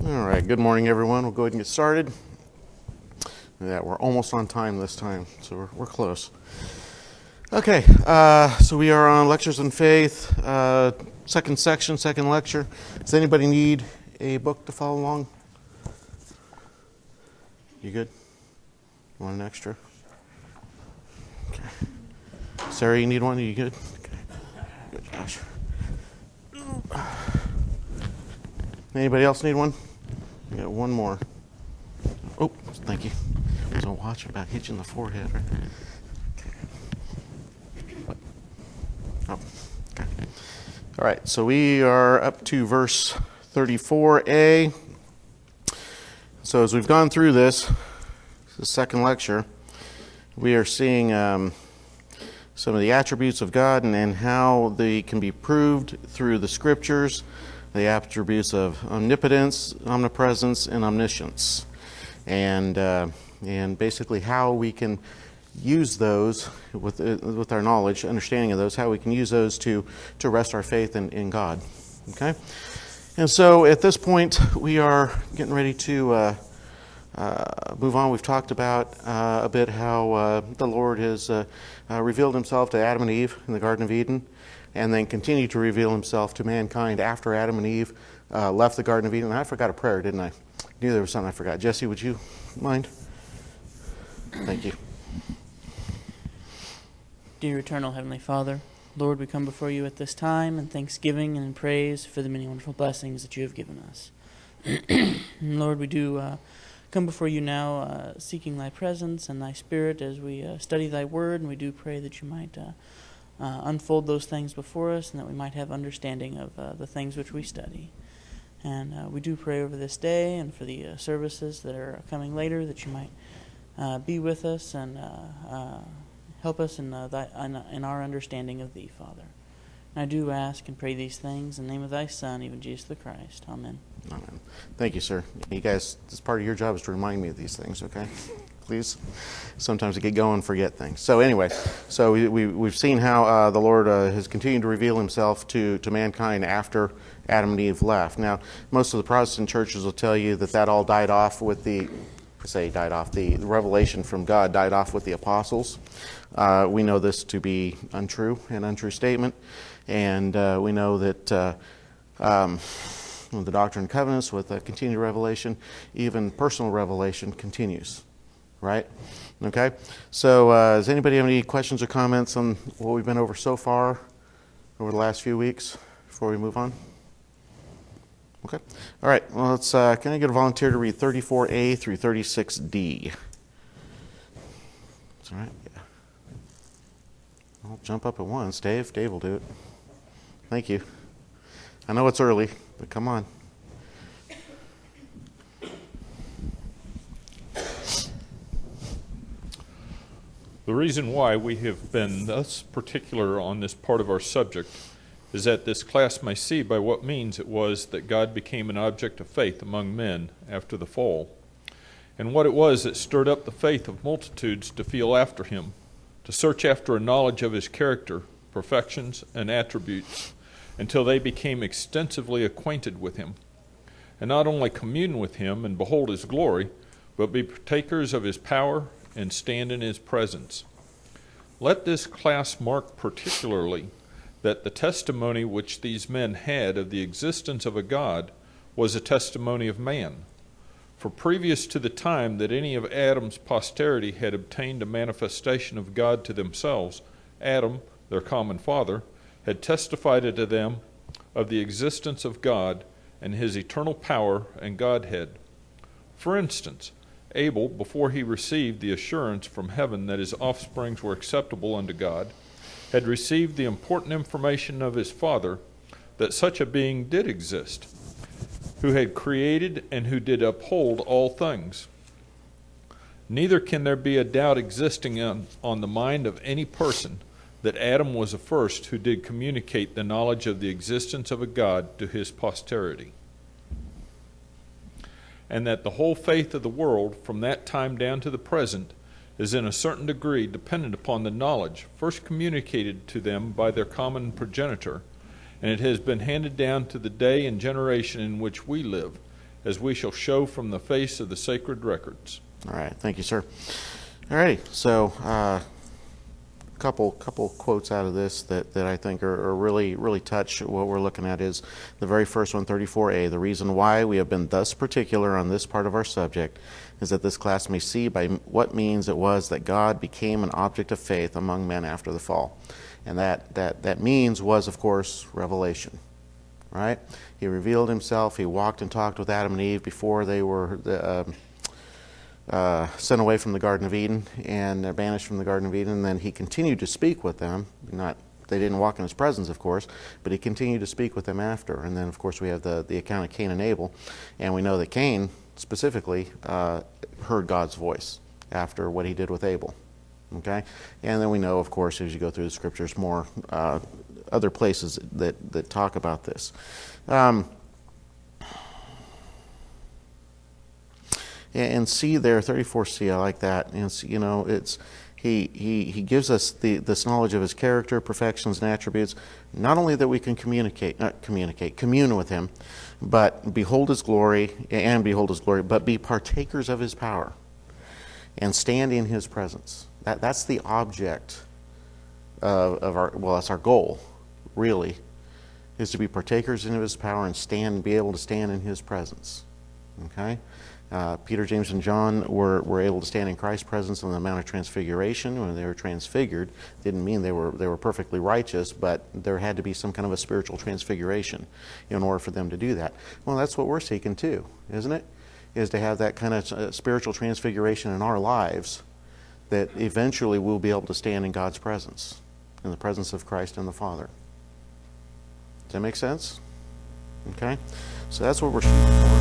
All right, good morning, everyone. We'll go ahead and get started. Yeah, we're almost on time this time, so we're close. Okay, so we are on Lectures on Faith, second section, second lecture. Does anybody need a book to follow along? You good? Want an extra? Okay. Sarah, you need one? Are you good? Okay. Good, Josh. Anybody else need one? We got one more. Oh, thank you. I was on watch about hitching the forehead. Right? Okay. Oh, okay. All right, so we are up to verse 34a. So as we've gone through this, the second lecture, we are seeing some of the attributes of God and how they can be proved through the Scriptures, the attributes of omnipotence, omnipresence, and omniscience, and basically how we can use those with our knowledge, understanding of those, how we can use those to rest our faith in God. Okay, and so at this point we are getting ready to move on. We've talked about a bit how the Lord has revealed Himself to Adam and Eve in the Garden of Eden, and then continued to reveal Himself to mankind after Adam and Eve left the Garden of Eden. And I forgot a prayer, didn't I? I knew there was something I forgot. Jesse, would you mind? Thank you. Dear Eternal Heavenly Father, Lord, we come before You at this time in thanksgiving and in praise for the many wonderful blessings that You have given us. Lord, we do come before You now seeking Thy presence and Thy Spirit as we study Thy Word, and we do pray that You might unfold those things before us, and that we might have understanding of the things which we study. And we do pray over this day and for the services that are coming later, that You might be with us and help us in our understanding of Thee, Father. And I do ask and pray these things in the name of Thy Son, even Jesus the Christ. Amen. Amen. Thank you, sir. You guys, this part of your job is to remind me of these things, okay? Please. Sometimes I get going and forget things. So anyway, so we've seen how the Lord has continued to reveal Himself to mankind after Adam and Eve left. Now, most of the Protestant churches will tell you that all died off with the revelation from God died off with the apostles. We know this to be an untrue statement. And we know that the Doctrine and Covenants, with continued revelation, even personal revelation continues. Right? Okay? So does anybody have any questions or comments on what we've been over so far over the last few weeks before we move on? Okay. All right. Well, let's. Can I get a volunteer to read 34a through 36d? That's all right. Yeah. I'll jump up at once. Dave will do it. Thank you. I know it's early, but come on. The reason why we have been thus particular on this part of our subject is that this class may see by what means it was that God became an object of faith among men after the fall, and what it was that stirred up the faith of multitudes to feel after Him, to search after a knowledge of His character, perfections, and attributes, until they became extensively acquainted with Him, and not only commune with Him and behold His glory, but be partakers of His power and stand in His presence. Let this class mark particularly that the testimony which these men had of the existence of a God was a testimony of man. For previous to the time that any of Adam's posterity had obtained a manifestation of God to themselves, Adam, their common father, had testified to them of the existence of God and His eternal power and Godhead. For instance, Abel, before he received the assurance from heaven that his offsprings were acceptable unto God, had received the important information of his father that such a being did exist, who had created and who did uphold all things. Neither can there be a doubt existing on the mind of any person that Adam was the first who did communicate the knowledge of the existence of a God to his posterity, and that the whole faith of the world from that time down to the present is in a certain degree dependent upon the knowledge first communicated to them by their common progenitor, and it has been handed down to the day and generation in which we live, as we shall show from the face of the sacred records. All right, thank you, sir. All righty, so couple quotes out of this that I think are really touch what we're looking at is the very first one, 34a. The reason why we have been thus particular on this part of our subject is that this class may see by what means it was that God became an object of faith among men after the fall. And that means was, of course, revelation, right? He revealed himself. He walked and talked with Adam and Eve before they were sent away from the Garden of Eden and banished from the Garden of Eden. And then he continued to speak with them. They didn't walk in his presence, of course, but he continued to speak with them after. And then, of course, we have the account of Cain and Abel. And we know that Cain, specifically, heard God's voice after what he did with Abel. Okay? And then we know, of course, as you go through the scriptures, more other places that talk about this. And see there, 34c, I like that. And it's he gives us this knowledge of his character, perfections, and attributes. Not only that we can commune with him, but behold his glory, but be partakers of his power, and stand in his presence. That's the object of our. Well, that's our goal, really, is to be partakers in his power and be able to stand in his presence. Okay. Peter, James, and John were able to stand in Christ's presence on the Mount of Transfiguration. When they were transfigured, didn't mean they were perfectly righteous, but there had to be some kind of a spiritual transfiguration in order for them to do that. Well, that's what we're seeking too, isn't it? Is to have that kind of spiritual transfiguration in our lives, that eventually we'll be able to stand in God's presence, in the presence of Christ and the Father. Does that make sense? Okay? So that's what we're shooting for.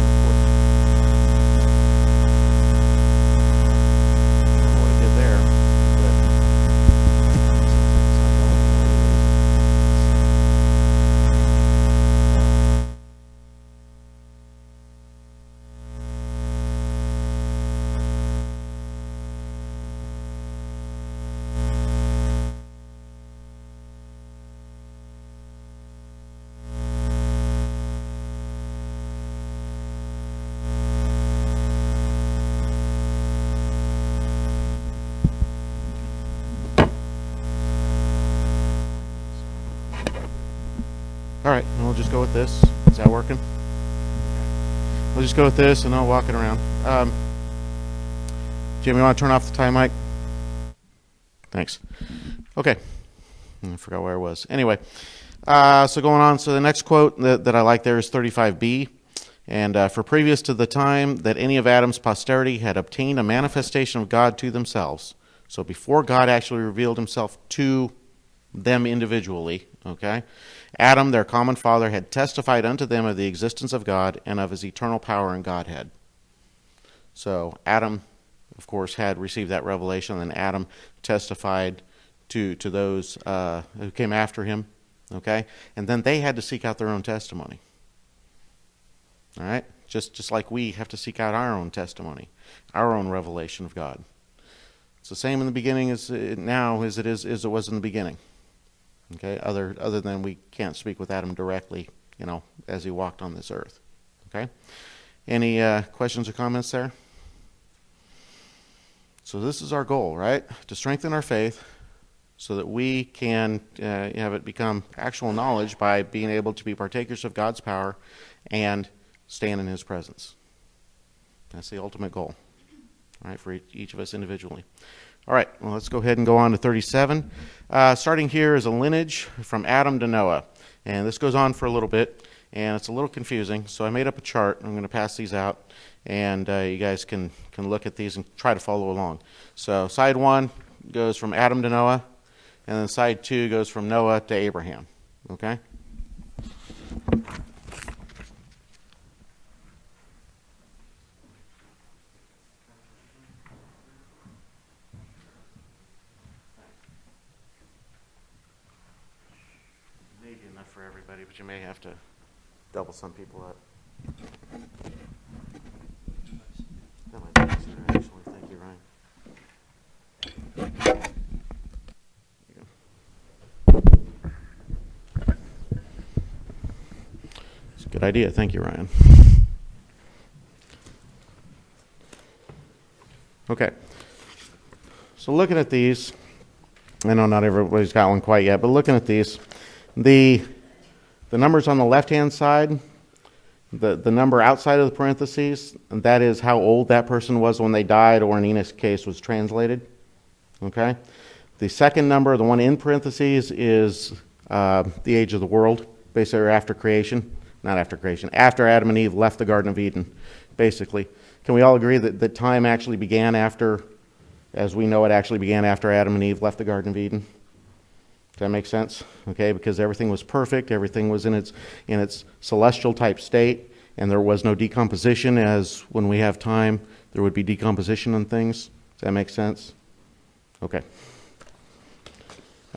All right, and we'll just go with this. Is that working? We'll just go with this, and I'll walk it around. Jim, you want to turn off the tie mic? Thanks. Okay. I forgot where I was. Anyway, so going on. So the next quote that I like there is 35b. And for previous to the time that any of Adam's posterity had obtained a manifestation of God to themselves. So before God actually revealed himself to them individually, okay, Adam, their common father, had testified unto them of the existence of God and of his eternal power and Godhead. So Adam, of course, had received that revelation, and Adam testified to those who came after him, okay? And then they had to seek out their own testimony. All right? Just like we have to seek out our own testimony, our own revelation of God. It's the same in the beginning as now as it was in the beginning. Okay, other than we can't speak with Adam directly, as he walked on this earth. Okay, any questions or comments there? So this is our goal, right? To strengthen our faith, so that we can have it become actual knowledge by being able to be partakers of God's power and stand in His presence. That's the ultimate goal, all right, for each of us individually. All right, well, let's go ahead and go on to 37. Starting here is a lineage from Adam to Noah. And this goes on for a little bit, and it's a little confusing. So I made up a chart. I'm going to pass these out, and you guys can look at these and try to follow along. So side 1 goes from Adam to Noah, and then side 2 goes from Noah to Abraham. Okay? For everybody, but you may have to double some people up. That might be easier, actually. Thank you, Ryan. There you go. It's a good idea. Thank you, Ryan. Okay. So looking at these, I know not everybody's got one quite yet, but looking at these, the numbers on the left-hand side, the number outside of the parentheses, and that is how old that person was when they died, or in Enoch's case was translated. Okay? The second number, the one in parentheses, is the age of the world, basically after creation. Not after creation, after Adam and Eve left the Garden of Eden, basically. Can we all agree that time actually began after, as we know it actually began after Adam and Eve left the Garden of Eden? Does that make sense? Okay, because everything was perfect, everything was in its celestial type state, and there was no decomposition, as when we have time, there would be decomposition on things. Does that make sense? Okay.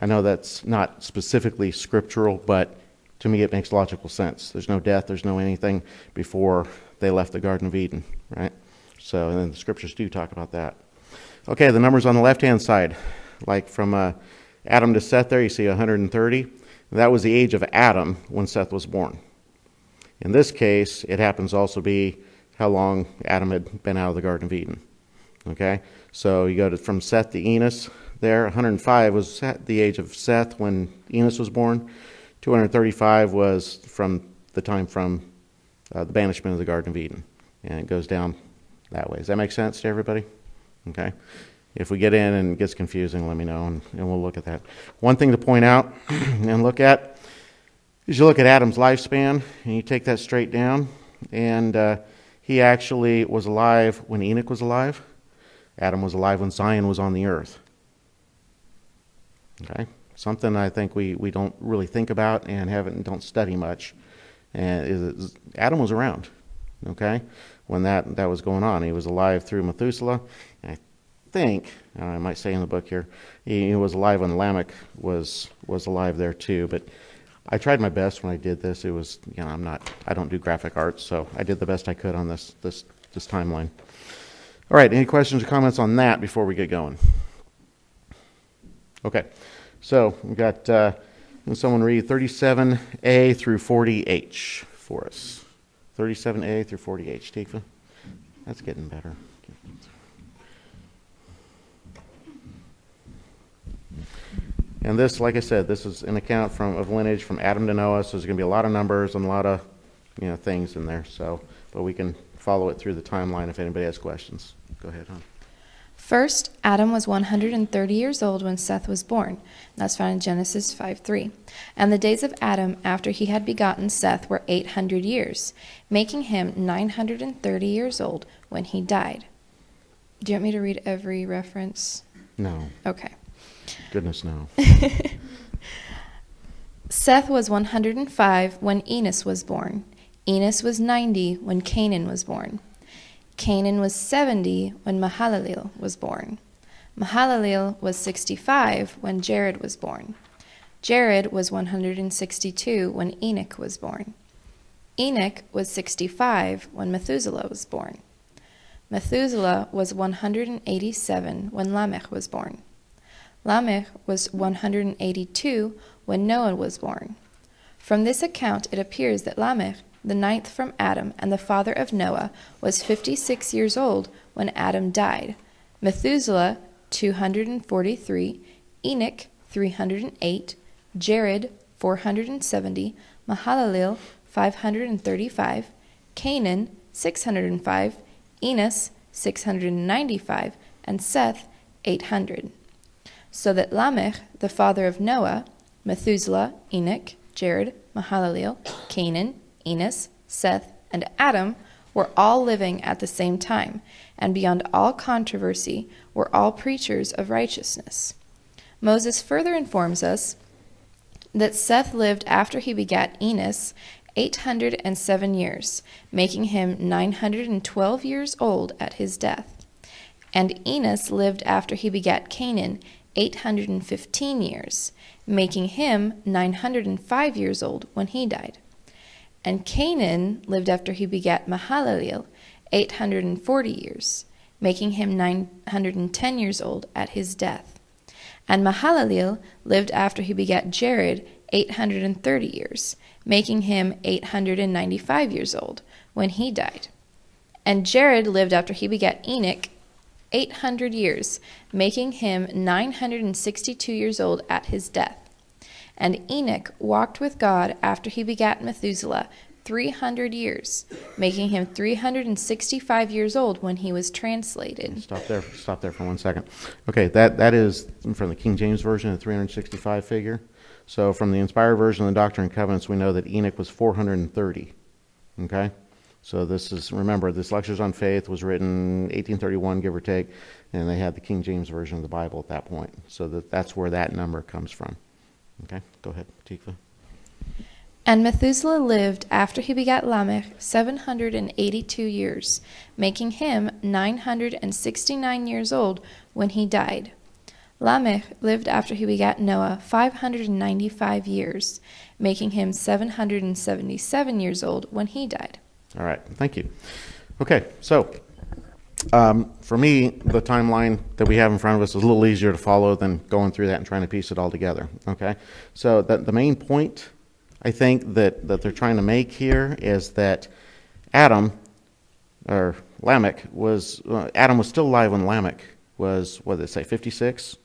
I know that's not specifically scriptural, but to me it makes logical sense. There's no death, there's no anything before they left the Garden of Eden, right? So, and then the scriptures do talk about that. Okay, the numbers on the left-hand side, like from Adam to Seth there, you see 130. That was the age of Adam when Seth was born. In this case, it happens to also be how long Adam had been out of the Garden of Eden. Okay, so you go from Seth to Enos there. 105 was the age of Seth when Enos was born. 235 was from the time from the banishment of the Garden of Eden. And it goes down that way. Does that make sense to everybody? Okay. If we get in and it gets confusing, let me know, and we'll look at that. One thing to point out and look at is you look at Adam's lifespan, and you take that straight down, and he actually was alive when Enoch was alive. Adam was alive when Zion was on the earth. Okay? Something I think we don't really think about and don't study much. And Adam was around, okay, when that was going on. He was alive through Methuselah. And I think, I might say in the book here, he was alive when Lamech was alive there too. But I tried my best when I did this. It was, I don't do graphic arts, so I did the best I could on this timeline. All right, any questions or comments on that before we get going? Okay. So we've got, can someone read 37A through 40H for us? 37A through 40H, Tikva. That's getting better. And this, like I said, this is an account of lineage from Adam to Noah, so there's going to be a lot of numbers and a lot of things in there. So, but we can follow it through the timeline if anybody has questions. Go ahead, hon. First, Adam was 130 years old when Seth was born. That's found in Genesis 5:3. And the days of Adam after he had begotten Seth were 800 years, making him 930 years old when he died. Do you want me to read every reference? No. Okay. Goodness, no. Seth was 105 when Enos was born. Enos was 90 when Canaan was born. Canaan was 70 when Mahalalel was born. Mahalalel was 65 when Jared was born. Jared was 162 when Enoch was born. Enoch was 65 when Methuselah was born. Methuselah was 187 when Lamech was born. Lamech was 182 when Noah was born. From this account it appears that Lamech, the ninth from Adam and the father of Noah, was 56 years old when Adam died. Methuselah, 243, Enoch, 308, Jared, 470, Mahalalel, 535, Canaan, 605, Enos, 695, and Seth, 800. So that Lamech, the father of Noah, Methuselah, Enoch, Jared, Mahalalel, Canaan, Enos, Seth, and Adam were all living at the same time, and beyond all controversy were all preachers of righteousness. Moses further informs us that Seth lived after he begat Enos 807 years, making him 912 years old at his death. And Enos lived after he begat Canaan 815 years, making him 905 years old when he died. And Canaan lived after he begat Mahalalel 840 years, making him 910 years old at his death. And Mahalalel lived after he begat Jared 830 years, making him 895 years old when he died. And Jared lived after he begat Enoch 800 years, making him 962 years old at his death. And Enoch walked with God after he begat Methuselah 300 years, making him 365 years old when he was translated. Stop there for 1 second. Okay, that is from the King James Version, the 365 figure. So from the inspired version of the Doctrine and Covenants, we know that Enoch was 430. Okay? So this is, remember, this Lectures on Faith was written 1831, give or take, and they had the King James Version of the Bible at that point. So that's where that number comes from. Okay, go ahead, Tikva. And Methuselah lived after he begat Lamech 782 years, making him 969 years old when he died. Lamech lived after he begat Noah 595 years, making him 777 years old when he died. All right, thank you. Okay, so for me, the timeline that we have in front of us is a little easier to follow than going through that and trying to piece it all together. Okay, so the main point I think that they're trying to make here is that Adam, or Lamech, Adam was still alive when Lamech was, what did it say, 56?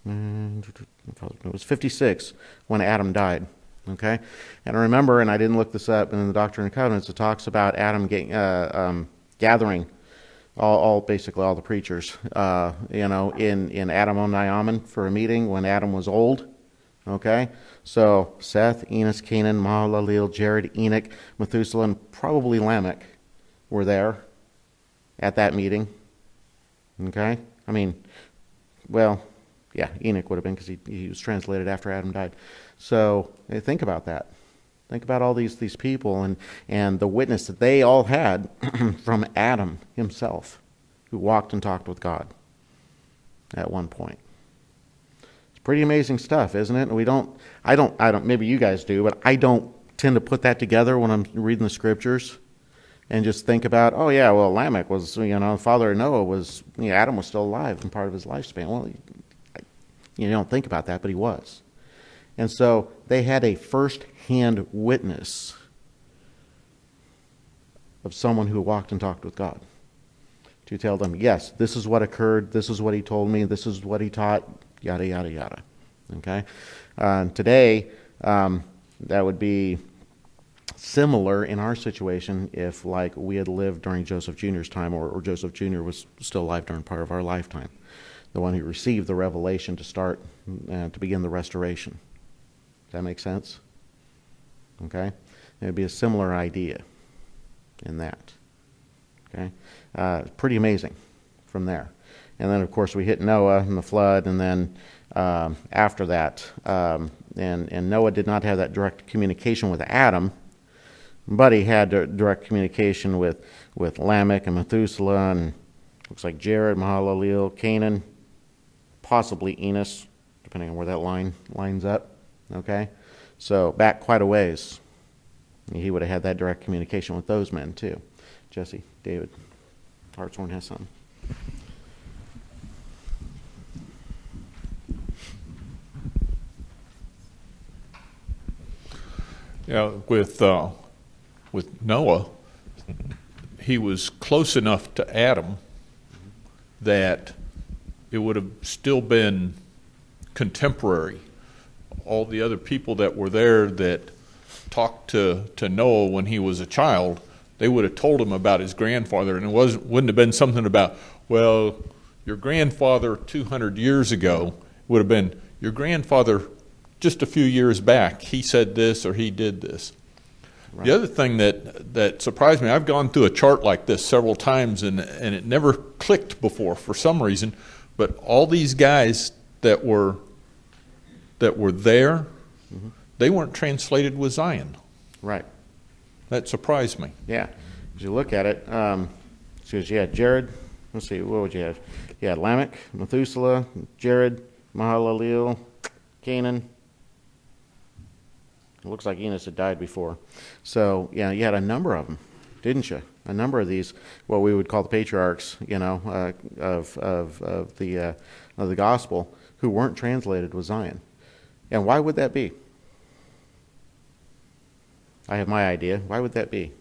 It was 56 when Adam died. Okay, and I remember, and I didn't look this up, in the Doctrine and Covenants, it talks about Adam gathering basically all the preachers, in Adam on Naaman for a meeting when Adam was old. Okay, so Seth, Enos, Canaan, Mahalalel, Jared, Enoch, Methuselah, and probably Lamech were there at that meeting. Okay, I mean, well, yeah, Enoch would have been because he was translated after Adam died. So think about that. Think about all these people and the witness that they all had from Adam himself, who walked and talked with God at one point. It's pretty amazing stuff, isn't it? I don't, maybe you guys do, but I don't tend to put that together when I'm reading the scriptures and just think about, oh yeah, well, Lamech was, father of Noah was, Adam was still alive in part of his lifespan. Well, you don't think about that, but he was. And so they had a first-hand witness of someone who walked and talked with God to tell them, yes, this is what occurred, this is what he told me, this is what he taught, yada, yada, yada. Okay? Today, that would be similar in our situation if, like, we had lived during Joseph Jr.'s time, or Joseph Jr. was still alive during part of our lifetime, the one who received the revelation to begin the restoration. Does that make sense? Okay? It would be a similar idea in that. Okay? Pretty amazing from there. And then, of course, we hit Noah and the flood, and then after that, and Noah did not have that direct communication with Adam, but he had direct communication with Lamech and Methuselah, and looks like Jared, Mahalalel, Canaan, possibly Enos, depending on where that lines up. Okay? So back quite a ways. He would have had that direct communication with those men too. Jesse, David, Hartshorn has something. Yeah, with Noah, he was close enough to Adam that it would have still been contemporary. All the other people that were there that talked to Noah when he was a child, they would have told him about his grandfather, and it wouldn't have been something about, well, your grandfather 200 years ago. It would have been, your grandfather just a few years back, he said this or he did this. Right. The other thing that surprised me, I've gone through a chart like this several times, and it never clicked before for some reason, but all these guys that were there, mm-hmm. they weren't translated with Zion. Right. That surprised me. Yeah. As you look at it, because you had Jared, let's see, what would you have? You had Lamech, Methuselah, Jared, Mahalalel, Canaan. It looks like Enos had died before. So, yeah, you had a number of them, didn't you? A number of these, what we would call the patriarchs, of the gospel, who weren't translated with Zion. And why would that be? I have my idea. Why would that be?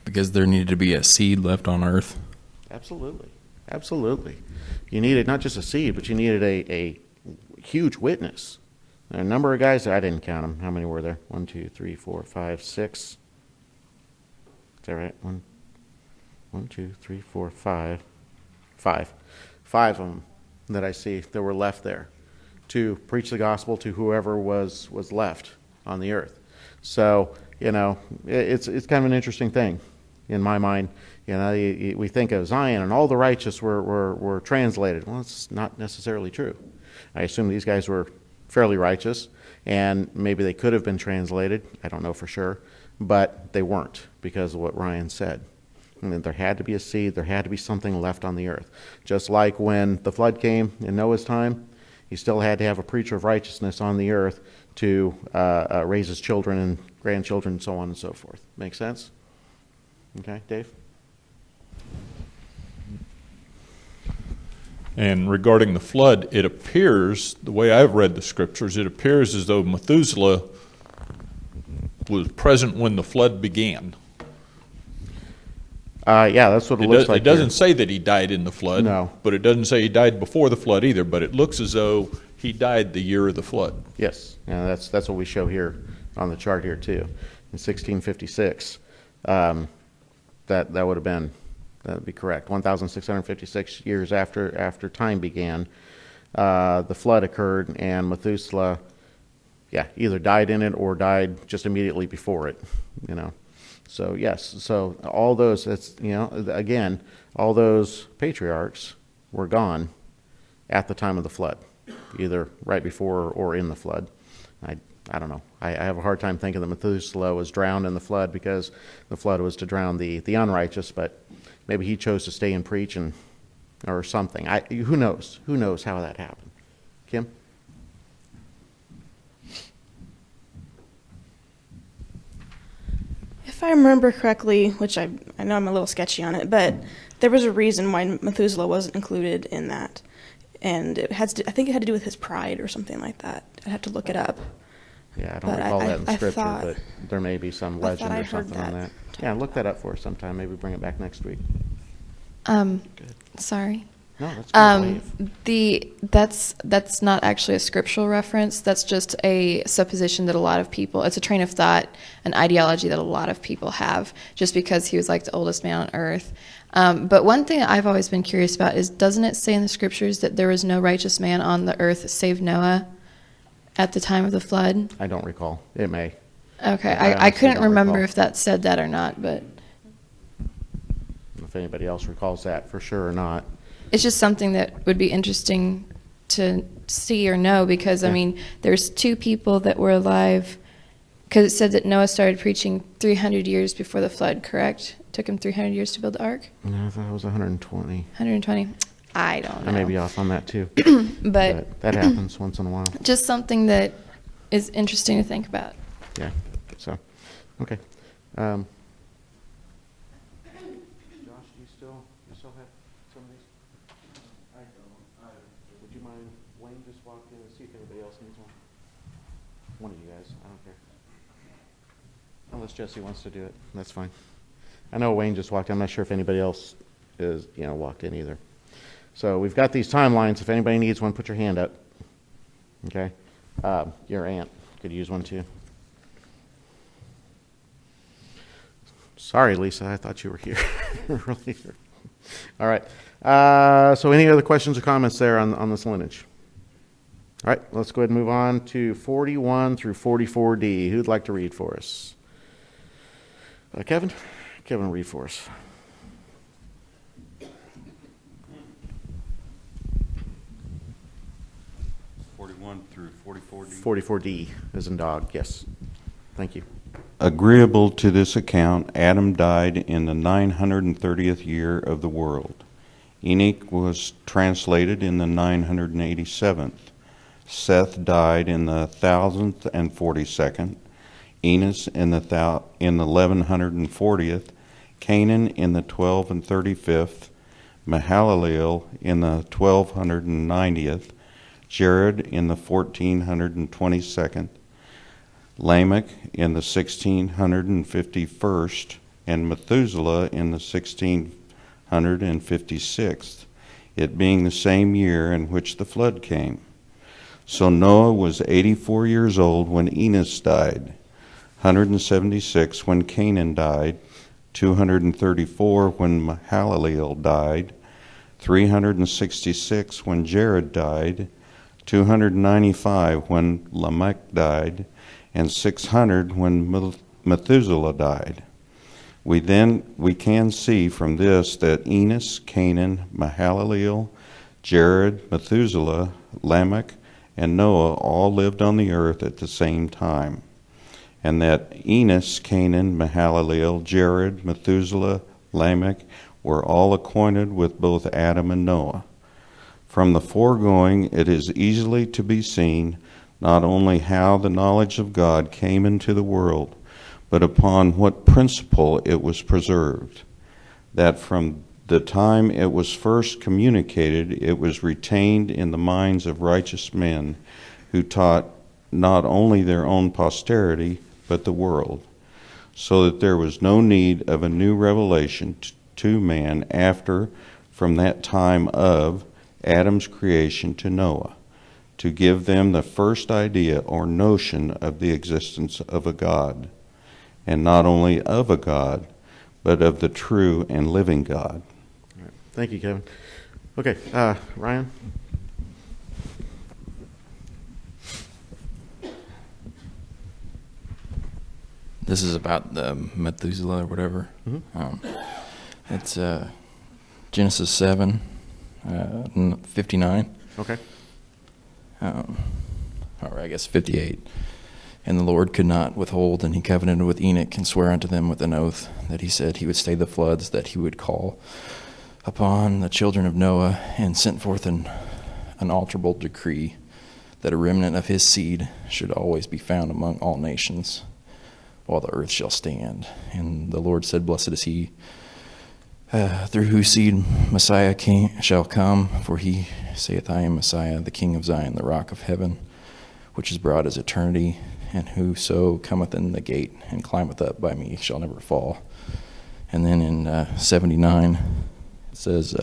because there needed to be a seed left on earth. Absolutely. Absolutely. You needed not just a seed, but you needed a huge witness. A number of guys, I didn't count them. How many were there? 1, 2, 3, 4, 5, 6. Is that right? 1, 2, 3, 4, 5. 5. 5 of them that I see that were left there to preach the gospel to whoever was left on the earth. So, it's kind of an interesting thing in my mind. We think of Zion and all the righteous were translated. Well, it's not necessarily true. I assume these guys were fairly righteous, and maybe they could have been translated. I don't know for sure, but they weren't because of what Ryan said. There had to be a seed. There had to be something left on the earth. Just like when the flood came in Noah's time, he still had to have a preacher of righteousness on the earth to raise his children and grandchildren and so on and so forth. Make sense? Okay, Dave? And regarding the flood, it appears, the way I've read the scriptures, it appears as though Methuselah was present when the flood began. Yeah, that's what it looks like. It doesn't say that he died in the flood. No. But it doesn't say he died before the flood either. But it looks as though he died the year of the flood. Yes, yeah, that's what we show here on the chart here too. In 1656, that would have been, that would be correct. 1,656 years after time began, the flood occurred, and Methuselah, either died in it or died just immediately before it. So yes, so all those, again, all those patriarchs were gone at the time of the flood, either right before or in the flood. I don't know. I have a hard time thinking that Methuselah was drowned in the flood because the flood was to drown the unrighteous, but maybe he chose to stay and preach or something. Who knows? Who knows how that happened? Kim? If I remember correctly, which I know I'm a little sketchy on it, but there was a reason why Methuselah wasn't included in that. And I think it had to do with his pride or something like that. I'd have to look it up. Yeah, I don't recall that in Scripture, but there may be some legend or something on that. Yeah, look that up for us sometime. Maybe bring it back next week. Sorry. No, that's good. That's not actually a scriptural reference. That's just a supposition that a lot of people, it's a train of thought, an ideology that a lot of people have, just because he was like the oldest man on earth. But one thing I've always been curious about is, doesn't it say in the scriptures that there was no righteous man on the earth save Noah at the time of the flood? I don't recall. It may. Okay, I couldn't remember if that said that or not, but if anybody else recalls that for sure or not. it's just something that would be interesting to see or know, because, I mean, there's two people that were alive, because it said that Noah started preaching 300 years before the flood, correct? It took him 300 years to build the ark? No, I thought it was 120. 120? I don't know. I may be off on that too. But that happens once in a while. just something that is interesting to think about. Yeah, so, okay. Josh, do you still have some of these? I don't. Would you mind, Wayne just walked in and see if anybody else needs one? One of you guys, I don't care. Unless Jesse wants to do it, that's fine. I know Wayne just walked in. I'm not sure if anybody else is, walked in either. So we've got these timelines. If anybody needs one, put your hand up. Okay? Your aunt could use one too. Sorry, Lisa, I thought you were here earlier. All right. So any other questions or comments there on this lineage? All right, let's go ahead and move on to 41 through 44D. Who'd like to read for us? Kevin? Kevin, read for us. 41 through 44D. 44D, as in dog, yes. Thank you. Agreeable to this account, Adam died in the 930th year of the world. Enoch was translated in the 987th. Seth died in the 1042nd. Enos in the 1140th. Canaan in the 1235th. Mahalaleel in the 1290th. Jared in the 1422nd. Lamech in the 1651st, and Methuselah in the 1656th, it being the same year in which the flood came. So Noah was 84 years old when Enos died, 176 when Canaan died, 234 when Mahalaleel died, 366 when Jared died, 295 when Lamech died, and 600 when Methuselah died. We can see from this that Enos, Canaan, Mahalaleel, Jared, Methuselah, Lamech, and Noah all lived on the earth at the same time, and that Enos, Canaan, Mahalaleel, Jared, Methuselah, Lamech were all acquainted with both Adam and Noah. From the foregoing, it is easily to be seen not only how the knowledge of God came into the world, but upon what principle it was preserved, that from the time it was first communicated, it was retained in the minds of righteous men who taught not only their own posterity, but the world, so that there was no need of a new revelation to man after, from that time of Adam's creation to Noah, to give them the first idea or notion of the existence of a God, and not only of a God, but of the true and living God. All right. Thank you, Kevin. Okay, Ryan? This is about the Methuselah or whatever. Mm-hmm. It's Genesis 7, 59. Okay. Or I guess 58. And the Lord could not withhold, and he covenanted with Enoch and sware unto them with an oath that he said he would stay the floods that he would call upon the children of Noah, and sent forth an unalterable decree that a remnant of his seed should always be found among all nations, while the earth shall stand. And the Lord said, Blessed is he through whose seed Messiah shall come, for he saith, I am Messiah, the King of Zion, the rock of heaven, which is broad as eternity, and whoso cometh in the gate and climbeth up by me shall never fall. And then in 79 it says,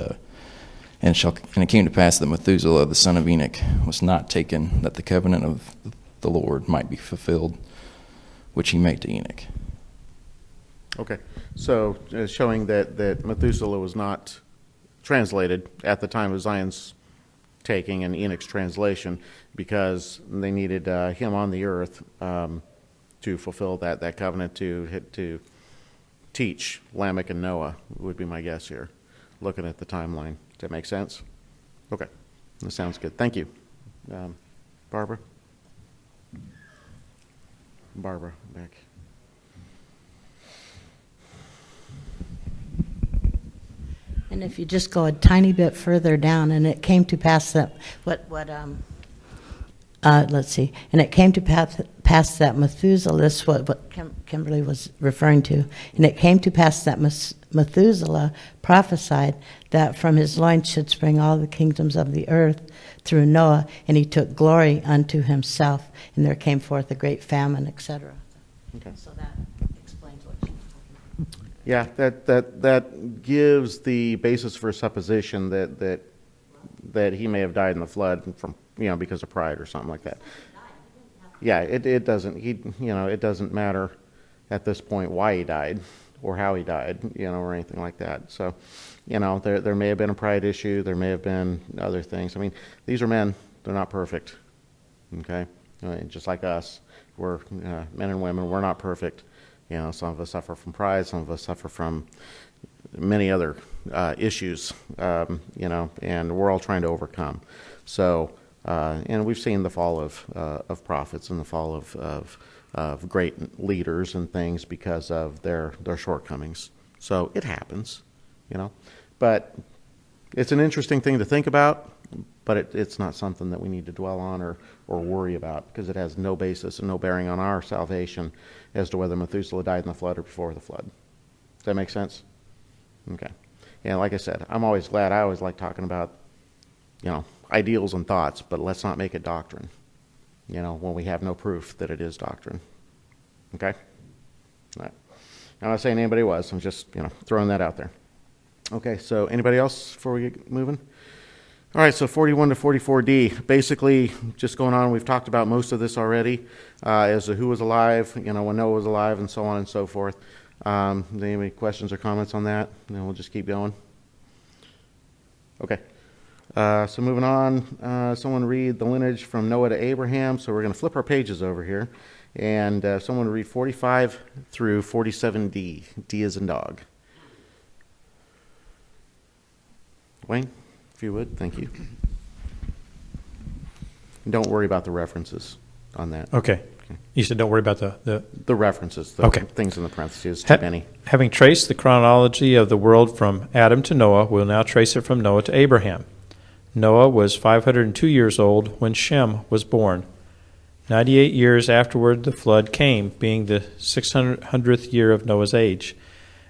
and it came to pass that Methuselah the son of Enoch was not taken, that the covenant of the Lord might be fulfilled, which he made to Enoch. Okay, so showing that Methuselah was not translated at the time of Zion's taking and Enoch's translation, because they needed him on the earth to fulfill that covenant to teach Lamech and Noah, would be my guess here, looking at the timeline. Does that make sense? Okay, that sounds good. Thank you. Barbara? Barbara, back. And if you just go a tiny bit further down, and it came to pass that let's see, and it came to pass that Methuselah, this is what Kimberly was referring to, and it came to pass that Methuselah prophesied that from his loins should spring all the kingdoms of the earth through Noah, and he took glory unto himself, and there came forth a great famine, etc. Okay. So that explains what she's talking about. Yeah, that gives the basis for supposition that he may have died in the flood from because of pride or something like that. Yeah, it doesn't it doesn't matter at this point why he died or how he died, or anything like that. So, there may have been a pride issue, there may have been other things. I mean, these are men; they're not perfect. Okay, just like us, we're men and women. We're not perfect. Some of us suffer from pride, some of us suffer from many other issues, and we're all trying to overcome. So, and we've seen the fall of prophets and the fall of great leaders and things because of their shortcomings. So it happens, But it's an interesting thing to think about, but it's not something that we need to dwell on or worry about, because it has no basis and no bearing on our salvation as to whether Methuselah died in the flood or before the flood. Does that make sense? Okay. Yeah, like I said, I'm always glad. I always like talking about, ideals and thoughts, but let's not make it doctrine, when we have no proof that it is doctrine. Okay? All right. I'm not saying anybody was. I'm just, throwing that out there. Okay, so anybody else before we get moving? All right, so 41 to 44D, basically just going on, we've talked about most of this already, as to who was alive, when Noah was alive, and so on and so forth. Any questions or comments on that? And then we'll just keep going. Okay, so moving on, someone read the lineage from Noah to Abraham. So we're going to flip our pages over here, and someone read 45 through 47D, D as in dog. Wayne? If you would, thank you. Don't worry about the references on that. Okay. You said don't worry about The references, the Okay. things in the parentheses, too many. Having traced the chronology of the world from Adam to Noah, we'll now trace it from Noah to Abraham. Noah was 502 years old when Shem was born. 98 years afterward the flood came, being the 600th year of Noah's age.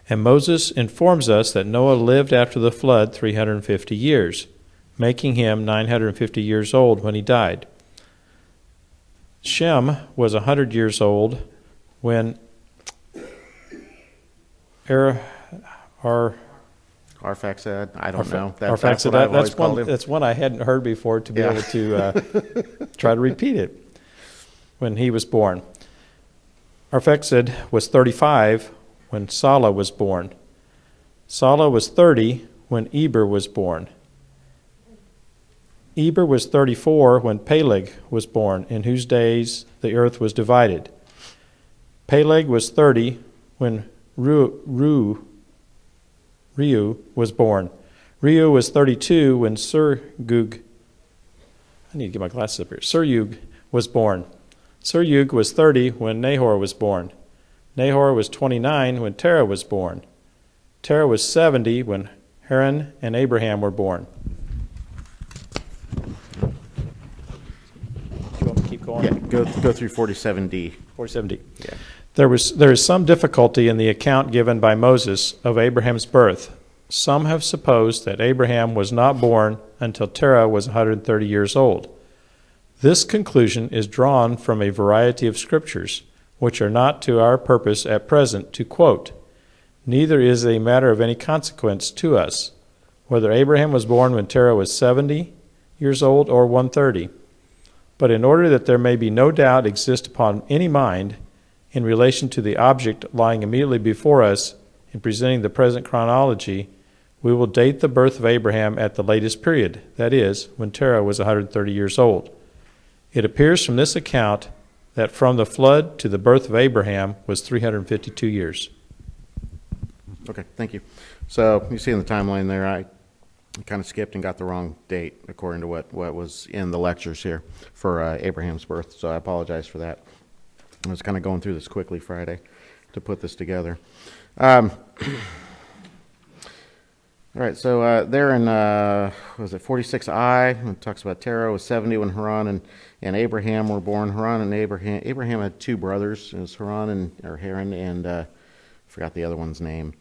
And Moses informs us that Noah lived after the flood 350 years, making him 950 years old when he died. Shem was 100 years old when Arphaxad, I don't know. That's what Arphaxad, I've always called him. that's one I hadn't heard before to be Yeah. able to try to repeat it when he was born. Arphaxad was 35 when Salah was born. Salah was 30 when Eber was born. Eber was 34 when Peleg was born, in whose days the earth was divided. Peleg was 30 when Reu was born. Reu was 32 when Serug was born. Serug was 30 when Nahor was born. Nahor was 29 when Terah was born. Terah was 70 when Haran and Abraham were born. Do you want me to keep going? Yeah, go through 47D. 470. Yeah. There is some difficulty in the account given by Moses of Abraham's birth. Some have supposed that Abraham was not born until Terah was 130 years old. This conclusion is drawn from a variety of scriptures, which are not to our purpose at present to quote. Neither is a matter of any consequence to us, whether Abraham was born when Terah was 70 years old or 130. But in order that there may be no doubt exist upon any mind in relation to the object lying immediately before us in presenting the present chronology, we will date the birth of Abraham at the latest period, that is, when Terah was 130 years old. It appears from this account that from the flood to the birth of Abraham was 352 years. Okay, thank you. So you see in the timeline there, I kind of skipped and got the wrong date according to what was in the lectures here for Abraham's birth. So I apologize for that. I was kind of going through this quickly Friday to put this together. All right, so there in, was it 46I, it talks about Terah was 70 when Haran and Abraham were born. Haran and Abraham had two brothers. It was Haran and I forgot the other one's name.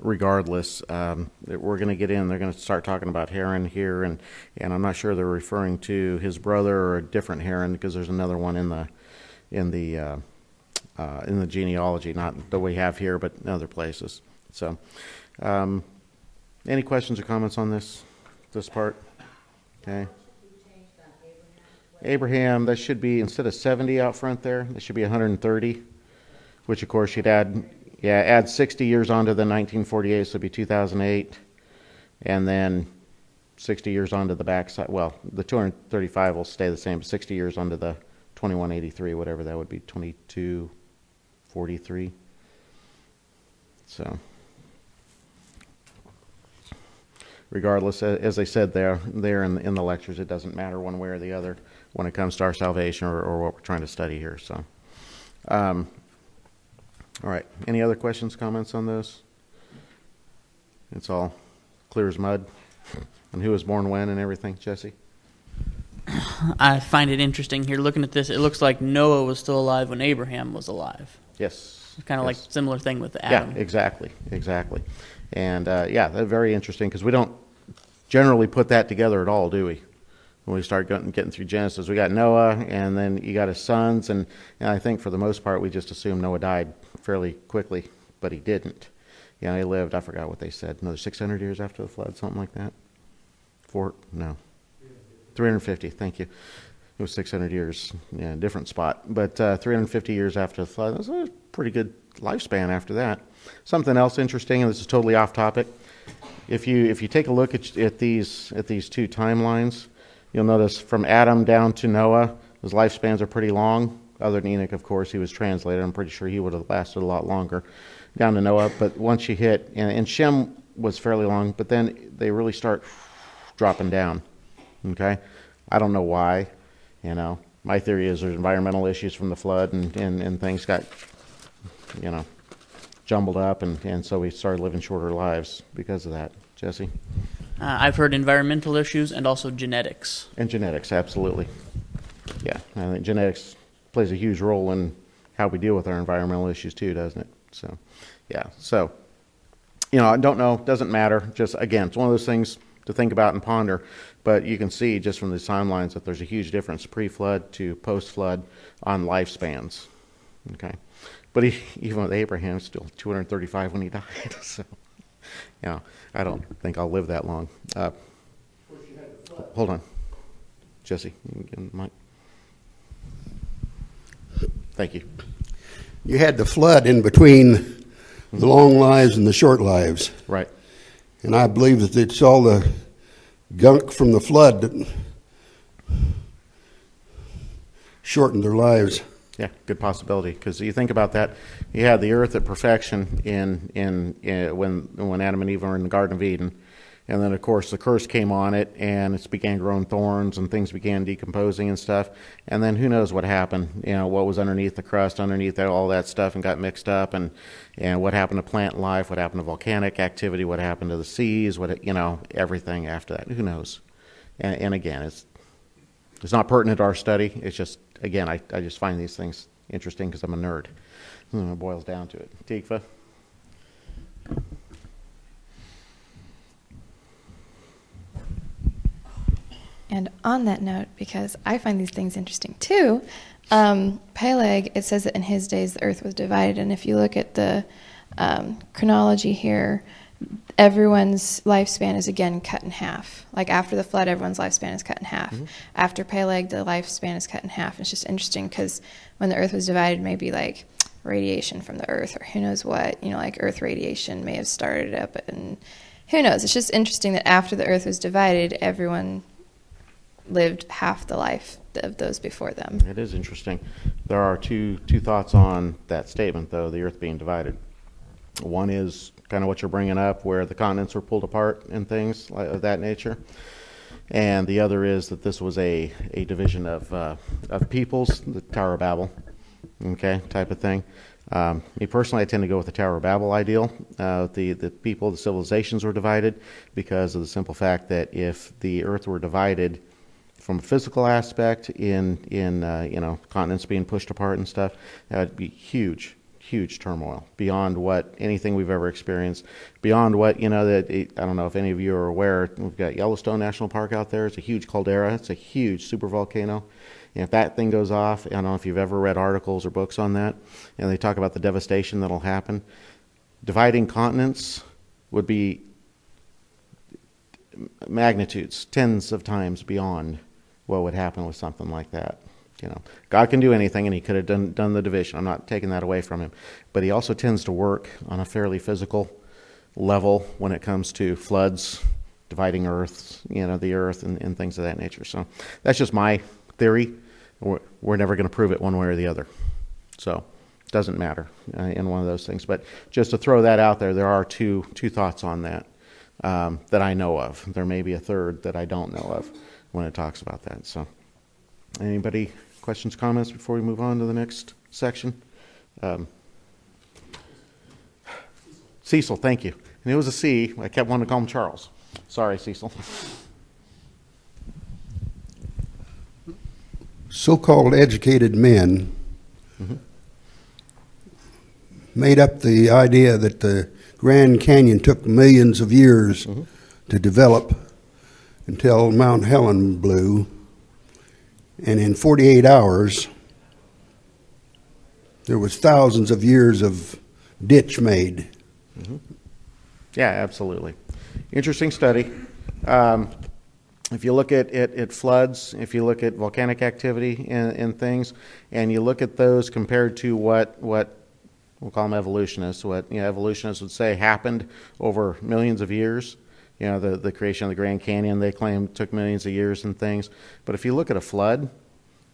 Regardless, we're going to get in. They're going to start talking about Haran here, and I'm not sure they're referring to his brother or a different Haran, because there's another one in the genealogy, not that we have here, but in other places. So, any questions or comments on this part? Okay. Abraham, that should be, instead of 70 out front there, that should be 130, which of course you'd add 60 years onto the 1948, so it'd be 2008, and then 60 years onto the backside. Well, the 235 will stay the same, but 60 years onto the 2183, whatever that would be, 2243. So, regardless, as I said there in the lectures, it doesn't matter one way or the other when it comes to our salvation or what we're trying to study here. So, all right. Any other questions, comments on those? It's all clear as mud. And who was born when and everything, Jesse? I find it interesting here looking at this. It looks like Noah was still alive when Abraham was alive. Yes. Kind of yes. like similar thing with Adam. Yeah, exactly. And that's very interesting because we don't generally put that together at all, do we? when we start getting through Genesis. We got Noah, and then you got his sons, and I think for the most part we just assume Noah died fairly quickly, but he didn't. He lived, I forgot what they said, another 600 years after the flood, something like that. 350, thank you. It was 600 years, different spot. But 350 years after the flood, that's a pretty good lifespan after that. Something else interesting, and this is totally off topic. If you take a look at these two timelines, you'll notice from Adam down to Noah, his lifespans are pretty long. Other than Enoch, of course, he was translated. I'm pretty sure he would have lasted a lot longer down to Noah. But once you hit, and Shem was fairly long, but then they really start dropping down. Okay? I don't know why. My theory is there's environmental issues from the flood, and things got, jumbled up, and so we started living shorter lives because of that. Jesse? I've heard environmental issues and also genetics. And genetics, absolutely. Yeah, I think genetics plays a huge role in how we deal with our environmental issues too, doesn't it? So, yeah. So, I don't know. Doesn't matter. Just, again, it's one of those things to think about and ponder. But you can see just from these timelines that there's a huge difference pre-flood to post-flood on lifespans. Okay, but even with Abraham, still 235 when he died. So, I don't think I'll live that long. Hold on, Jesse. You can get the mic. Thank you. You had the flood in between the long lives and the short lives. Right. And I believe that it's all the gunk from the flood that shortened their lives. Yeah, good possibility. Because you think about that, you had the earth at perfection in when Adam and Eve were in the Garden of Eden, and then of course the curse came on it, and it began growing thorns, and things began decomposing and stuff. And then who knows what happened? What was underneath the crust, underneath all that stuff, and got mixed up, and what happened to plant life, what happened to volcanic activity, what happened to the seas, everything after that. Who knows? And again, it's not pertinent to our study. It's just, again, I just find these things interesting because I'm a nerd. It boils down to it. Tikva? And on that note, because I find these things interesting too, Peleg, it says that in his days the earth was divided. And if you look at the chronology here, everyone's lifespan is again cut in half. Like after the flood, everyone's lifespan is cut in half. Mm-hmm. After Peleg, the lifespan is cut in half. It's just interesting because when the earth was divided, maybe like radiation from the earth or who knows what, like earth radiation may have started up, and who knows. It's just interesting that after the earth was divided, everyone lived half the life of those before them. It is interesting. There are two thoughts on that statement, though, the earth being divided. One is kind of what you're bringing up, where the continents were pulled apart and things of that nature. And the other is that this was a division of peoples, the Tower of Babel, okay, type of thing. Me personally, I tend to go with the Tower of Babel ideal. The people, the civilizations were divided because of the simple fact that if the earth were divided from a physical aspect in continents being pushed apart and stuff, that would be huge turmoil beyond what anything we've ever experienced, beyond what, I don't know if any of you are aware, we've got Yellowstone National Park out there. It's a huge caldera. It's a huge supervolcano. And if that thing goes off, I don't know if you've ever read articles or books on that, and they talk about the devastation that'll happen. Dividing continents would be magnitudes, tens of times beyond what would happen with something like that. God can do anything, and he could have done the division. I'm not taking that away from him. But he also tends to work on a fairly physical level when it comes to floods, dividing earths, the earth and things of that nature. So that's just my theory. We're never going to prove it one way or the other. So it doesn't matter in one of those things. But just to throw that out there are two thoughts on that that I know of. There may be a third that I don't know of when it talks about that. So anybody questions, comments before we move on to the next section? Cecil, thank you. And it was a C. I kept wanting to call him Charles. Sorry, Cecil. So-called educated men made up the idea that the Grand Canyon took millions of years to develop, until Mount Helen blew. And in 48 hours, there was thousands of years of ditch made. Yeah, absolutely. Interesting study. If you look at floods, if you look at volcanic activity and things, and you look at those compared to what we'll call them evolutionists, what evolutionists would say happened over millions of years. The creation of the Grand Canyon, they claim, took millions of years and things. But if you look at a flood,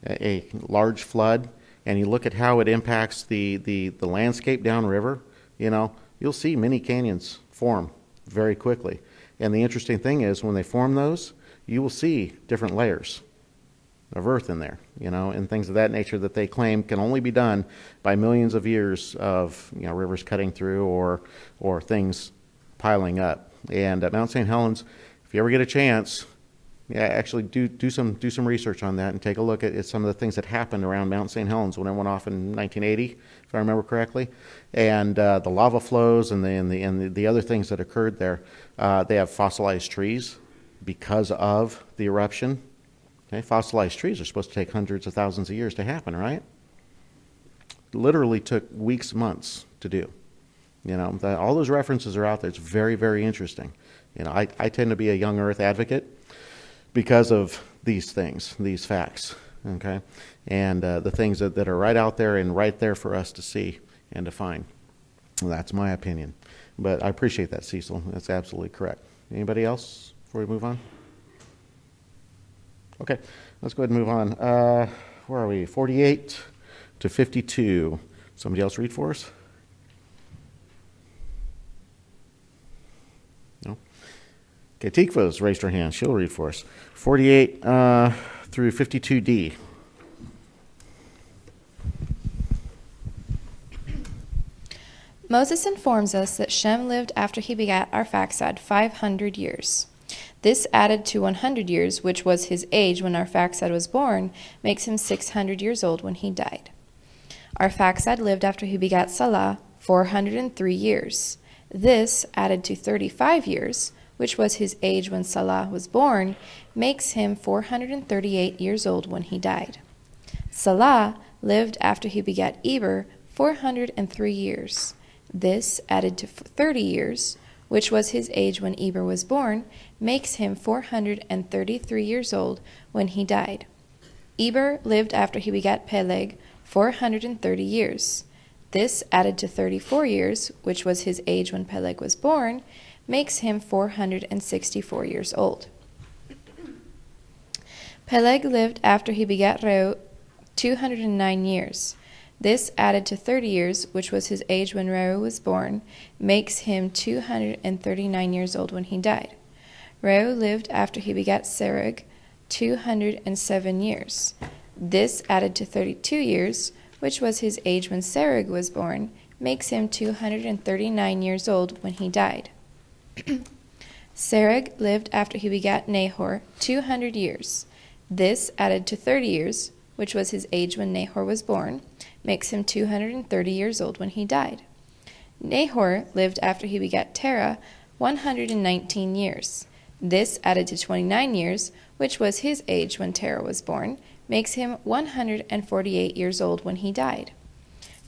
a large flood, and you look at how it impacts the landscape downriver, you'll see many canyons form very quickly. And the interesting thing is, when they form those, you will see different layers of earth in there, and things of that nature that they claim can only be done by millions of years of rivers cutting through or things piling up. And at Mount St. Helens, if you ever get a chance, actually do some research on that and take a look at some of the things that happened around Mount St. Helens when it went off in 1980, if I remember correctly, and the lava flows and the other things that occurred there. They have fossilized trees because of the eruption. Okay, fossilized trees are supposed to take hundreds of thousands of years to happen, right? Literally took weeks, months to do. All those references are out there. It's very, very interesting. I tend to be a young Earth advocate because of these things, these facts, okay? And the things that are right out there and right there for us to see and to find. Well, that's my opinion. But I appreciate that, Cecil. That's absolutely correct. Anybody else before we move on? Okay, let's go ahead and move on. Where are we? 48 to 52. Somebody else read for us? No? Okay, Tikva's raised her hand. She'll read for us. 48 through 52D. Moses informs us that Shem lived after he begat Arphaxad 500 years. This added to 100 years, which was his age when Arphaxad was born, makes him 600 years old when he died. Arphaxad lived after he begat Salah 403 years. This, added to 35 years, which was his age when Salah was born, makes him 438 years old when he died. Salah lived after he begat Eber 403 years. This, added to 30 years, which was his age when Eber was born, makes him 433 years old when he died. Eber lived after he begat Peleg 430 years. This, added to 34 years, which was his age when Peleg was born, makes him 464 years old. Peleg lived after he begat Reu 209 years. This, added to 30 years, which was his age when Reu was born, makes him 239 years old when he died. Reu lived after he begat Serug 207 years. This, added to 32 years, which was his age when Serug was born, makes him 239 years old when he died. Serug lived after he begat Nahor 200 years. This, added to 30 years, which was his age when Nahor was born, makes him 230 years old when he died. Nahor lived after he begat Terah 119 years. This, added to 29 years, which was his age when Terah was born, makes him 148 years old when he died.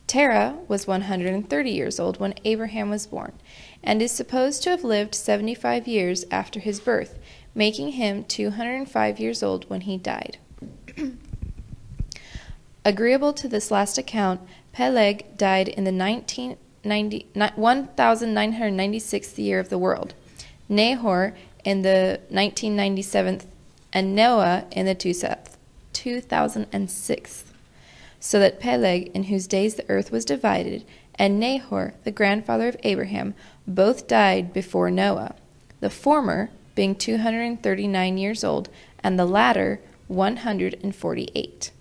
Terah was 130 years old when Abraham was born, and is supposed to have lived 75 years after his birth, making him 205 years old when he died. Agreeable to this last account, Peleg died in the 1996th year of the world, Nahor in the 1997th, and Noah in the 2006th. So that Peleg, in whose days the earth was divided, and Nahor, the grandfather of Abraham, both died before Noah, the former being 239 years old, and the latter 148.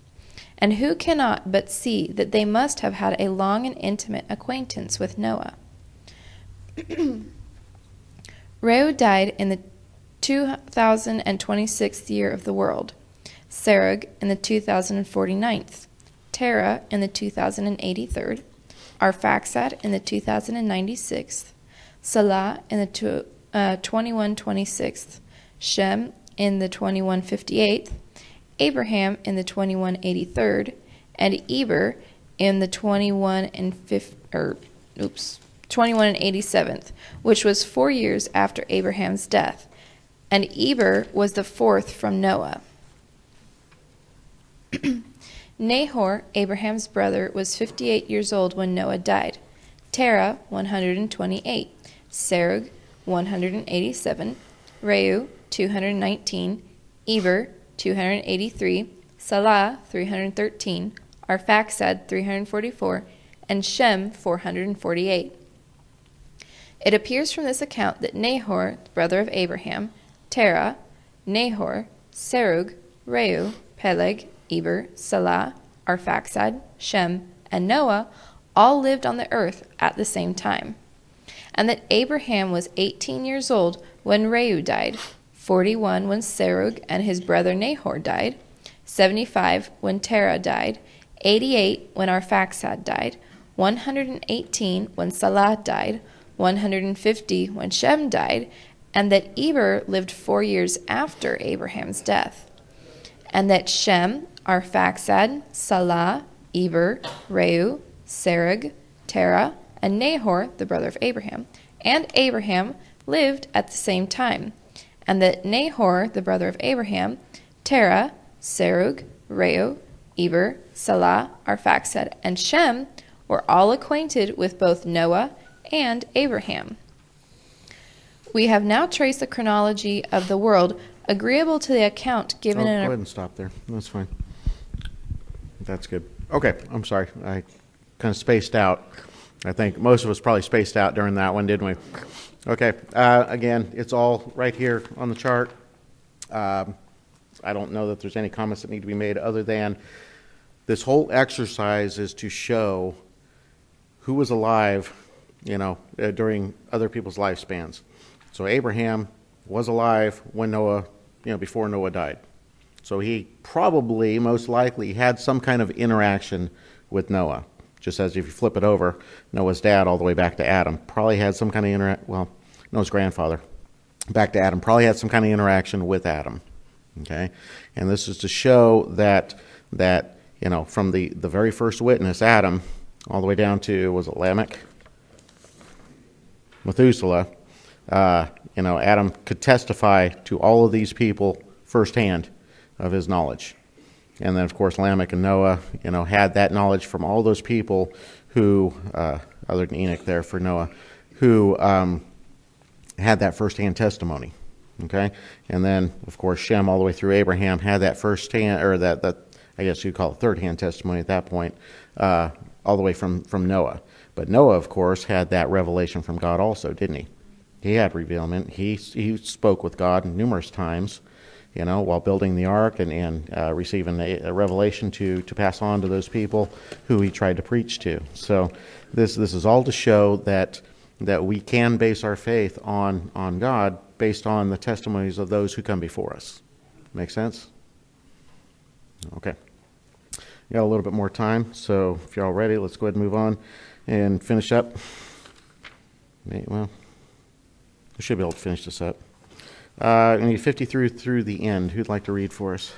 And who cannot but see that they must have had a long and intimate acquaintance with Noah? Reu died in the 2026th year of the world, Serug in the 2049th, Terah in the 2083rd, Arphaxad in the 2096th, Salah in the 2126th, Shem in the 2158th, Abraham in the 2183rd, and Eber in the 2187th, which was 4 years after Abraham's death. And Eber was the fourth from Noah. Nahor, Abraham's brother, was 58 years old when Noah died. Terah, 128. Serug, 187. Reu, 219. Eber, 283. Salah, 313. Arphaxad, 344. And Shem, 448. It appears from this account that Nahor, the brother of Abraham, Terah, Nahor, Serug, Reu, Peleg, Eber, Salah, Arphaxad, Shem, and Noah all lived on the earth at the same time, and that Abraham was 18 years old when Reu died, 41 when Serug and his brother Nahor died, 75 when Terah died, 88 when Arphaxad died, 118 when Salah died, 150 when Shem died, and that Eber lived 4 years after Abraham's death, and that Shem, Arphaxad, Salah, Eber, Reu, Serug, Terah, and Nahor, the brother of Abraham, and Abraham lived at the same time, and that Nahor, the brother of Abraham, Terah, Serug, Reu, Eber, Salah, Arphaxad, and Shem were all acquainted with both Noah and Abraham. We have now traced the chronology of the world agreeable to the account given in Go our... ahead and stop there. That's fine. That's good. Okay, I'm sorry. I kind of spaced out. I think most of us probably spaced out during that one, didn't we? Okay, again, it's all right here on the chart. I don't know that there's any comments that need to be made other than this whole exercise is to show who was alive, during other people's lifespans. So Abraham was alive when Noah, before Noah died. So he probably, most likely, had some kind of interaction with Noah. Just as if you flip it over, Noah's dad all the way back to Adam probably had some kind of Noah's grandfather back to Adam probably had some kind of interaction with Adam. Okay, and this is to show that from the very first witness, Adam, all the way down to, was it Lamech? Methuselah. Adam could testify to all of these people firsthand of his knowledge. And then, of course, Lamech and Noah, had that knowledge from all those people who, other than Enoch there for Noah, who had that firsthand testimony. Okay? And then, of course, Shem all the way through Abraham had that firsthand, or that I guess you'd call it third-hand testimony at that point, all the way from Noah. But Noah, of course, had that revelation from God also, didn't he? He had revealment. He spoke with God numerous times, while building the ark and receiving a revelation to pass on to those people who he tried to preach to. So this is all to show that we can base our faith on God based on the testimonies of those who come before us. Make sense? Okay. We got a little bit more time, so if you're all ready, let's go ahead and move on and finish up. Well, we should be able to finish this up. I need 50 through the end. Who'd like to read for us?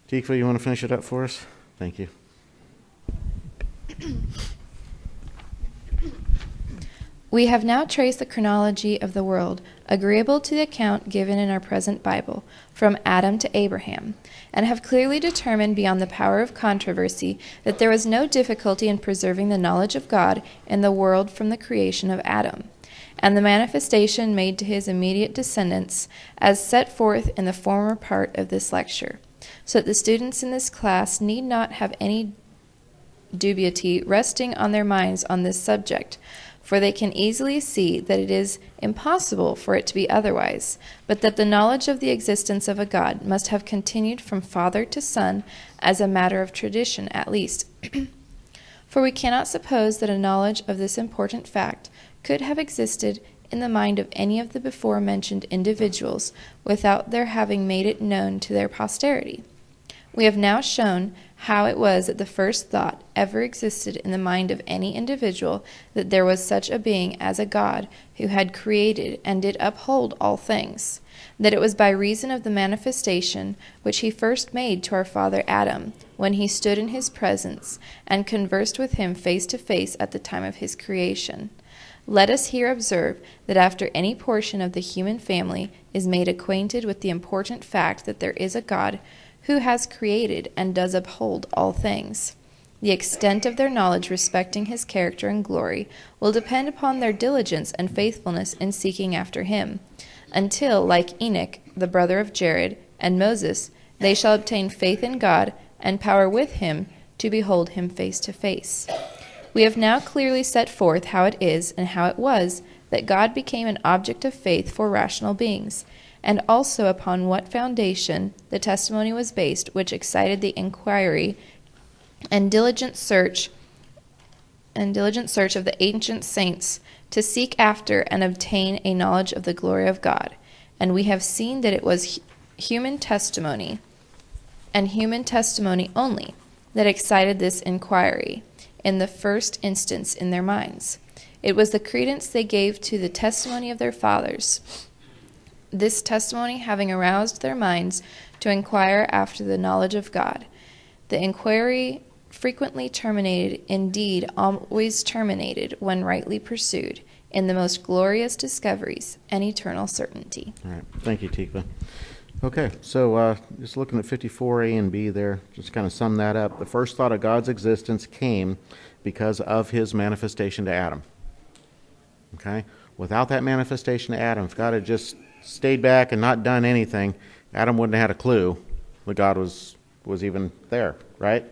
Tikva, you want to finish it up for us? Thank you. We have now traced the chronology of the world, agreeable to the account given in our present Bible, from Adam to Abraham, and have clearly determined beyond the power of controversy that there was no difficulty in preserving the knowledge of God in the world from the creation of Adam, and the manifestation made to his immediate descendants, as set forth in the former part of this lecture, so that the students in this class need not have any dubiety resting on their minds on this subject, for they can easily see that it is impossible for it to be otherwise, but that the knowledge of the existence of a God must have continued from father to son as a matter of tradition at least. For we cannot suppose that a knowledge of this important fact could have existed in the mind of any of the before-mentioned individuals without their having made it known to their posterity. We have now shown how it was that the first thought ever existed in the mind of any individual that there was such a being as a God who had created and did uphold all things, that it was by reason of the manifestation which he first made to our father Adam, when he stood in his presence and conversed with him face to face at the time of his creation. Let us here observe that after any portion of the human family is made acquainted with the important fact that there is a God who has created and does uphold all things, the extent of their knowledge respecting his character and glory will depend upon their diligence and faithfulness in seeking after him, until, like Enoch, the brother of Jared, and Moses, they shall obtain faith in God and power with him to behold him face to face. We have now clearly set forth how it is and how it was that God became an object of faith for rational beings, and also upon what foundation the testimony was based which excited the inquiry and diligent search of the ancient saints to seek after and obtain a knowledge of the glory of God. And we have seen that it was human testimony, and human testimony only, that excited this inquiry in the first instance in their minds. It was the credence they gave to the testimony of their fathers, this testimony having aroused their minds to inquire after the knowledge of God. The inquiry frequently terminated, indeed always terminated, when rightly pursued, in the most glorious discoveries and eternal certainty. All right. Thank you, Tikva. Okay, so just looking at 54a and b there, just kind of sum that up. The first thought of God's existence came because of his manifestation to Adam. Okay? Without that manifestation to Adam, if God had just stayed back and not done anything, Adam wouldn't have had a clue that God was even there, right?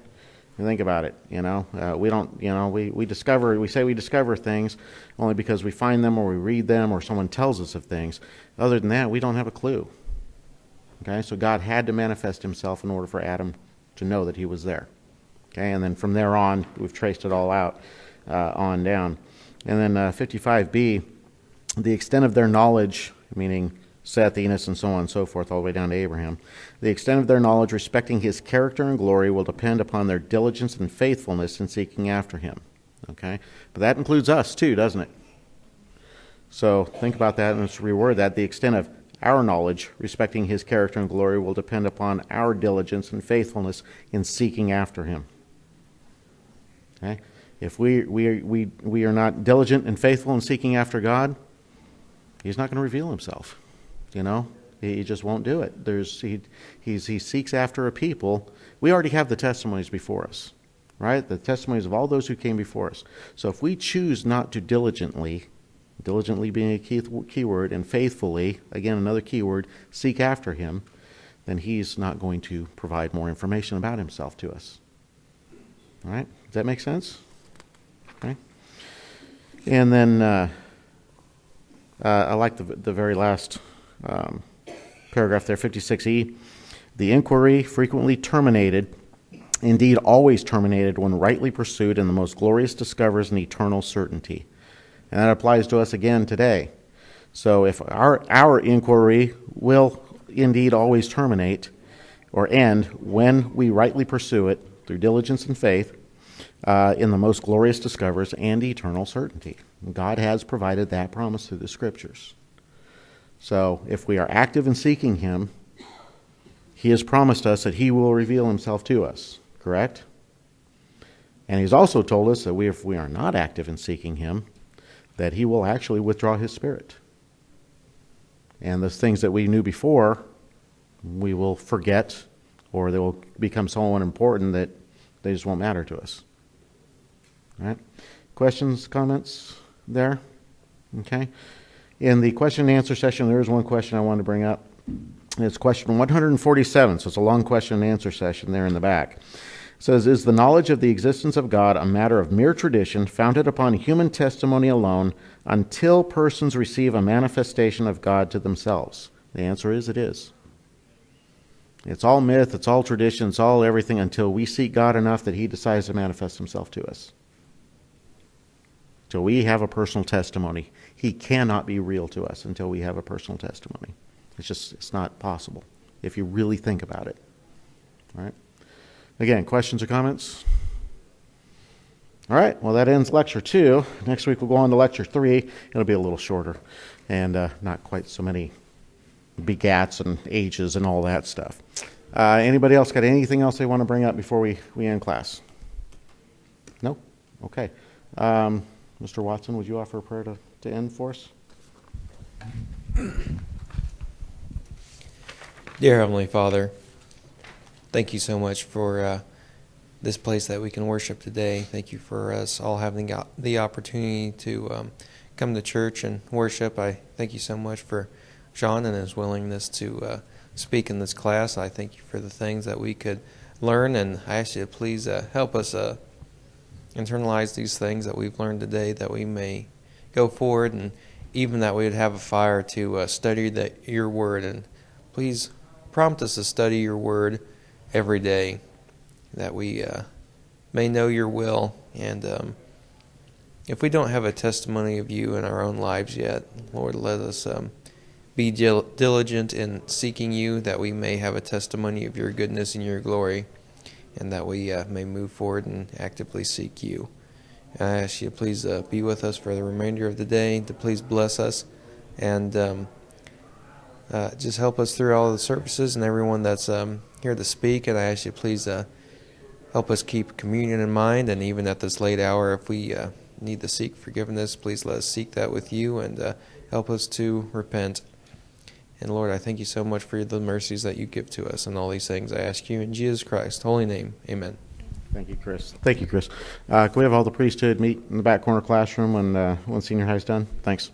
You think about it, we don't, we say we discover things only because we find them or we read them or someone tells us of things. Other than that, we don't have a clue. Okay, so God had to manifest himself in order for Adam to know that he was there. Okay, and then from there on, we've traced it all out on down. And then 55b, the extent of their knowledge, meaning Seth, Enos, and so on and so forth, all the way down to Abraham. The extent of their knowledge respecting his character and glory will depend upon their diligence and faithfulness in seeking after him. Okay? But that includes us too, doesn't it? So think about that and let's reword that. The extent of our knowledge respecting his character and glory will depend upon our diligence and faithfulness in seeking after him. Okay? If we are not diligent and faithful in seeking after God, he's not going to reveal himself. He just won't do it. He seeks after a people. We already have the testimonies before us, right? The testimonies of all those who came before us. So if we choose not to diligently being a key word, and faithfully, again another key word, seek after him, then he's not going to provide more information about himself to us. All right? Does that make sense? Okay. And then I like the very last paragraph there, 56e. The inquiry frequently terminated, indeed always terminated, when rightly pursued in the most glorious discoveries and eternal certainty. And that applies to us again today. So if our inquiry will indeed always terminate or end when we rightly pursue it through diligence and faith in the most glorious discoveries and eternal certainty. God has provided that promise through the Scriptures. So if we are active in seeking him, he has promised us that he will reveal himself to us, correct? And he's also told us that if we are not active in seeking him, that he will actually withdraw his Spirit. And those things that we knew before, we will forget, or they will become so unimportant that they just won't matter to us. All right? Questions, comments there? Okay. In the question and answer session, there is one question I wanted to bring up. It's question 147, so it's a long question and answer session there in the back. It says, is the knowledge of the existence of God a matter of mere tradition founded upon human testimony alone until persons receive a manifestation of God to themselves? The answer is, it is. It's all myth, it's all tradition, it's all everything until we seek God enough that he decides to manifest himself to us. Till we have a personal testimony. He cannot be real to us until we have a personal testimony. It's not possible if you really think about it. All right? Again, questions or comments? All right, well, that ends lecture 2. Next week we'll go on to lecture 3. It'll be a little shorter and not quite so many begats and ages and all that stuff. Anybody else got anything else they want to bring up before we end class? No? Okay. Mr. Watson, would you offer a prayer to end for us? Dear Heavenly Father, thank you so much for this place that we can worship today. Thank you for us all having the opportunity to come to church and worship. I thank you so much for John and his willingness to speak in this class. I thank you for the things that we could learn, and I ask you to please help us internalize these things that we've learned today, that we may go forward, and even that we would have a fire to study your word. And please prompt us to study your word every day, that we may know your will. And if we don't have a testimony of you in our own lives yet, Lord, let us be diligent in seeking you, that we may have a testimony of your goodness and your glory, and that we may move forward and actively seek you. I ask you to please be with us for the remainder of the day, to please bless us, and just help us through all the services and everyone that's here to speak. And I ask you to please help us keep communion in mind, and even at this late hour, if we need to seek forgiveness, please let us seek that with you, and help us to repent. And Lord, I thank you so much for the mercies that you give to us, and all these things I ask you in Jesus Christ's holy name. Amen. Thank you, Chris. Thank you, Chris. Can we have all the priesthood meet in the back corner classroom when senior high is done? Thanks.